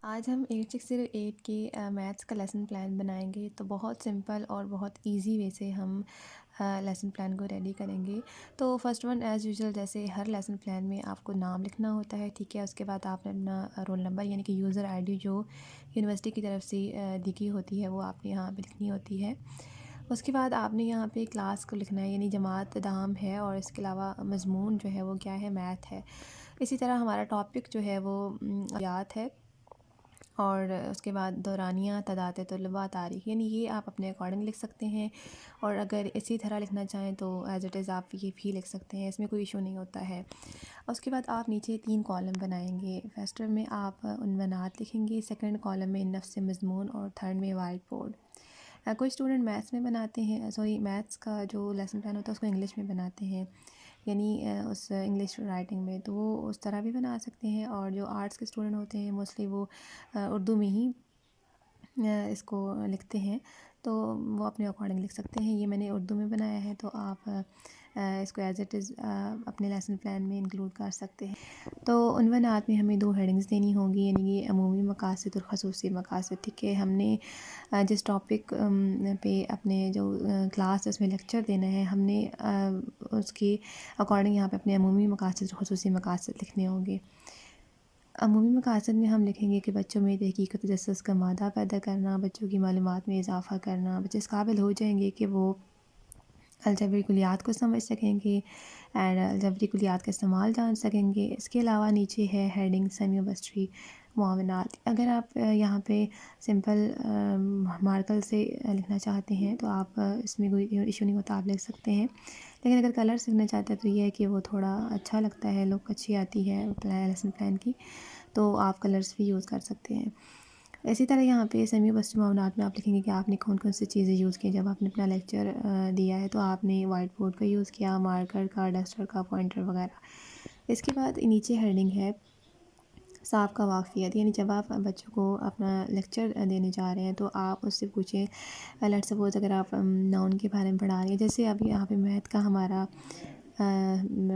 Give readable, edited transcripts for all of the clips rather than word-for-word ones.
آج ہم 8608 کی میتھس کا لیسن پلان بنائیں گے، تو بہت سمپل اور بہت ایزی وے سے ہم لیسن پلان کو ریڈی کریں گے۔ تو فرسٹ ون ایز یوزول جیسے ہر لیسن پلان میں آپ کو نام لکھنا ہوتا ہے، ٹھیک ہے۔ اس کے بعد آپ نے اپنا رول نمبر یعنی کہ یوزر آئی ڈی جو یونیورسٹی کی طرف سے دی گئی ہوتی ہے وہ آپ نے یہاں پہ لکھنی ہوتی ہے۔ اس کے بعد آپ نے یہاں پہ کلاس کو لکھنا ہے، یعنی جماعت نام ہے، اور اس کے علاوہ مضمون جو ہے وہ کیا ہے، میتھ ہے۔ اسی طرح ہمارا ٹاپک جو ہے وہ یاد ہے، اور اس کے بعد دورانیہ، تعداد طلباء، تاریخ، یعنی یہ آپ اپنے اکارڈنگ لکھ سکتے ہیں، اور اگر اسی طرح لکھنا چاہیں تو ایز اٹ از آپ یہ بھی لکھ سکتے ہیں، اس میں کوئی ایشو نہیں ہوتا ہے۔ اس کے بعد آپ نیچے 3 کالم بنائیں گے۔ فرسٹ میں آپ عنوانات لکھیں گے، سیکنڈ کالم میں نفس مضمون، اور تھرڈ میں وائٹ بورڈ۔ کوئی اسٹوڈنٹ میتھس میں بناتے ہیں، میتھس کا جو لیسن پلان ہوتا ہے اس کو انگلش میں بناتے ہیں، یعنی اس انگلش رائٹنگ میں، تو وہ اس طرح بھی بنا سکتے ہیں، اور جو آرٹس کے اسٹوڈنٹ ہوتے ہیں موسٹلی وہ اردو میں ہی اس کو لکھتے ہیں، تو وہ اپنے اکارڈنگ لکھ سکتے ہیں۔ یہ میں نے اردو میں بنایا ہے، تو آپ اس کو ایز اٹ از اپنے لیسن پلان میں انکلوڈ کر سکتے ہیں۔ تو عنوانات میں ہمیں 2 ہیڈنگز دینی ہوگی، یعنی کہ عمومی مقاصد اور خصوصی مقاصد، ٹھیک ہے۔ ہم نے جس ٹاپک پہ اپنے جو کلاس اس میں لیکچر دینا ہے، ہم نے اس کے اکارڈنگ یہاں پہ اپنے عمومی مقاصد اور خصوصی مقاصد لکھنے ہوں گے۔ عمومی مقاصد میں ہم لکھیں گے کہ بچوں میں تحقیق و تجسس کا مادہ پیدا کرنا، بچوں کی معلومات میں اضافہ کرنا، بچے اس قابل ہو جائیں گے کہ وہ الجبری کلیات کو سمجھ سکیں گے اینڈ الجبری کلیات کا استعمال جان سکیں گے۔ اس کے علاوہ نیچے ہے ہیڈنگ سیمیوبسٹری معاونات۔ اگر آپ یہاں پہ سمپل مارکر سے لکھنا چاہتے ہیں تو آپ اس میں کوئی ایشو نہیں ہوتا، آپ لکھ سکتے ہیں، لیکن اگر کلر سے لکھنا چاہتے ہیں تو یہ ہے کہ وہ تھوڑا اچھا لگتا ہے، لک اچھی آتی ہے لیسن پلان کی، تو آپ کلرز بھی یوز کر سکتے ہیں۔ اسی طرح یہاں پہ سیمیوبسٹری معاونات میں آپ لکھیں گے کہ آپ نے کون کون سی چیزیں یوز کی جب آپ نے اپنا لیکچر دیا ہے، تو آپ نے وائٹ بورڈ کا یوز کیا، مارکر کا، ڈسٹر کا، پوائنٹر وغیرہ۔ اس کے بعد نیچے ہیڈنگ ہے صاف کا واقفیت، یعنی جب آپ بچوں کو اپنا لیکچر دینے جا رہے ہیں تو آپ اس سے پوچھیں، لیٹ سپوز اگر آپ ناؤن کے بارے میں پڑھا رہے ہیں، جیسے اب یہاں پہ میتھ کا ہمارا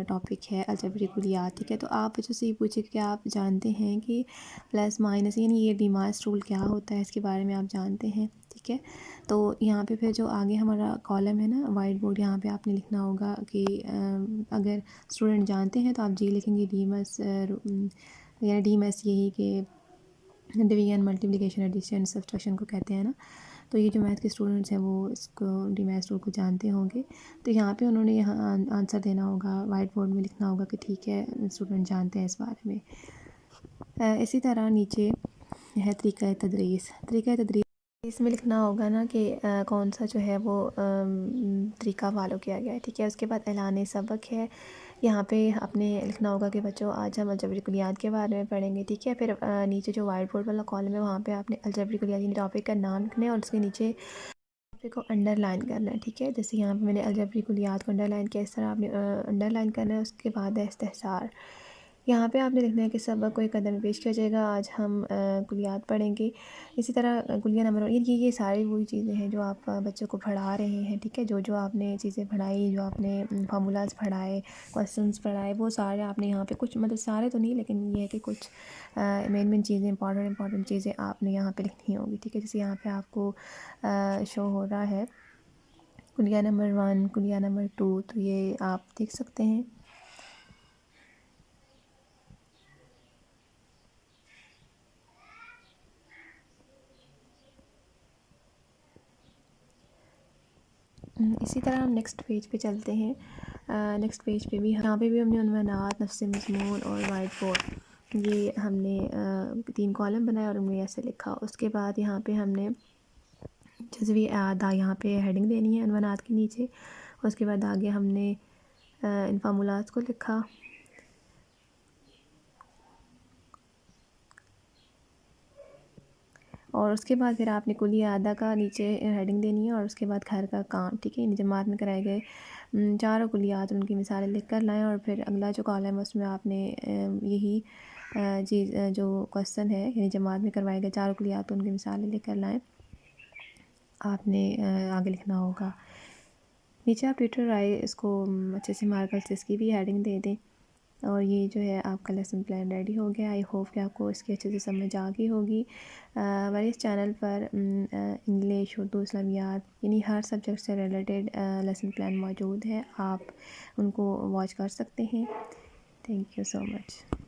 ٹاپک ہے الجبری کلیات، ٹھیک ہے، تو آپ بچوں سے یہ پوچھیں کہ آپ جانتے ہیں کہ پلس مائنس یعنی یہ ڈیمارس رول کیا ہوتا ہے، اس کے بارے میں آپ جانتے ہیں، ٹھیک ہے۔ تو یہاں پہ پھر جو آگے ہمارا کالم ہے نا وائٹ بورڈ، یہاں پہ آپ نے لکھنا ہوگا کہ اگر اسٹوڈنٹ جانتے ہیں تو آپ جی لکھیں گے، ڈیمس یعنی ڈیمس یہی کہ ڈویژن، ملٹیپلیکیشن، ایڈیشن، سبٹریکشن کو کہتے ہیں نا، تو یہ جو میتھ کے اسٹوڈنٹس ہیں وہ اس کو ڈیمس رول کو جانتے ہوں گے، تو یہاں پہ انہوں نے یہاں آنسر دینا ہوگا، وائٹ بورڈ میں لکھنا ہوگا کہ ٹھیک ہے اسٹوڈنٹ جانتے ہیں اس بارے میں۔ اسی طرح نیچے ہے طریقہ تدریس۔ طریقہ تدریس اس میں لکھنا ہوگا نا کہ کون سا جو ہے وہ طریقہ فالو کیا گیا ہے، ٹھیک ہے۔ اس کے بعد اعلان سبق ہے، یہاں پہ آپ نے لکھنا ہوگا کہ بچوں آج ہم الجبری کلیات کے بارے میں پڑھیں گے، ٹھیک ہے۔ پھر نیچے جو وائٹ بورڈ والا کالم ہے وہاں پہ آپ نے الجبری کلیات یعنی ٹاپک کا نام لکھنا ہے، اور اس کے نیچے ٹاپک کو انڈر لائن کرنا ہے، ٹھیک ہے۔ جیسے یہاں پہ میں نے الجبری کلیات کو انڈر لائن کیا، اس طرح آپ نے انڈر لائن کرنا ہے۔ اس کے بعد ہے استحصار، یہاں پہ آپ نے لکھنا ہے کہ سبق کو ایک قدر میں پیش کیا جائے گا، آج ہم کلیات پڑھیں گے۔ اسی طرح کلیہ نمبر یہ ساری وہی چیزیں ہیں جو آپ بچوں کو پڑھا رہے ہیں، ٹھیک ہے۔ جو آپ نے چیزیں پڑھائی، جو آپ نے فارمولاز پڑھائے، کوسچنس پڑھائے، وہ سارے آپ نے یہاں پہ کچھ مطلب سارے تو نہیں، لیکن یہ ہے کہ کچھ مین چیزیں، امپورٹنٹ چیزیں آپ نے یہاں پہ لکھنی ہوگی، ٹھیک ہے۔ جیسے یہاں پہ آپ کو شو ہو رہا ہے کلیہ نمبر 1، کلیہ نمبر 2، تو یہ آپ دیکھ سکتے ہیں۔ اسی طرح ہم نیکسٹ پیج پہ چلتے ہیں۔ نیکسٹ پیج پہ بھی یہاں پہ بھی ہم نے عنوانات، نفس مضمون اور وائٹ بورڈ، یہ ہم نے 3 کالم بنائے اور ان میں ایسے لکھا۔ اس کے بعد یہاں پہ ہم نے جزوی اعداد، یہاں پہ ہیڈنگ دینی ہے عنوانات کے نیچے، اس کے بعد آگے ہم نے ان فارمولات کو لکھا، اور اس کے بعد پھر آپ نے کلیہ اعداد کا نیچے ہیڈنگ دینی ہے، اور اس کے بعد گھر کا کام، ٹھیک ہے۔ جماعت میں کرائے گئے 4 کلیات، ان کی مثالیں لکھ کر لائیں، اور پھر اگلا جو کالم ہے اس میں آپ نے یہی چیز جو کوسچن ہے یعنی جماعت میں کروائے گئے 4 کلیات، ان کی مثالیں لکھ کر لائیں، آپ نے آگے لکھنا ہوگا۔ نیچے آپ ٹویٹر رائے اس کو اچھے سے مارکر سے اس کی بھی ہیڈنگ دے دیں۔ اور یہ جو ہے آپ کا لیسن پلان ریڈی ہو گیا. آئی ہوپ کہ آپ کو اس کی اچھے سے سمجھ آ گئی ہوگی. ہمارے اس چینل پر انگلش، اردو، اسلامیات یعنی ہر سبجیکٹ سے ریلیٹڈ لیسن پلان موجود ہے. آپ ان کو واچ کر سکتے ہیں. Thank you so much.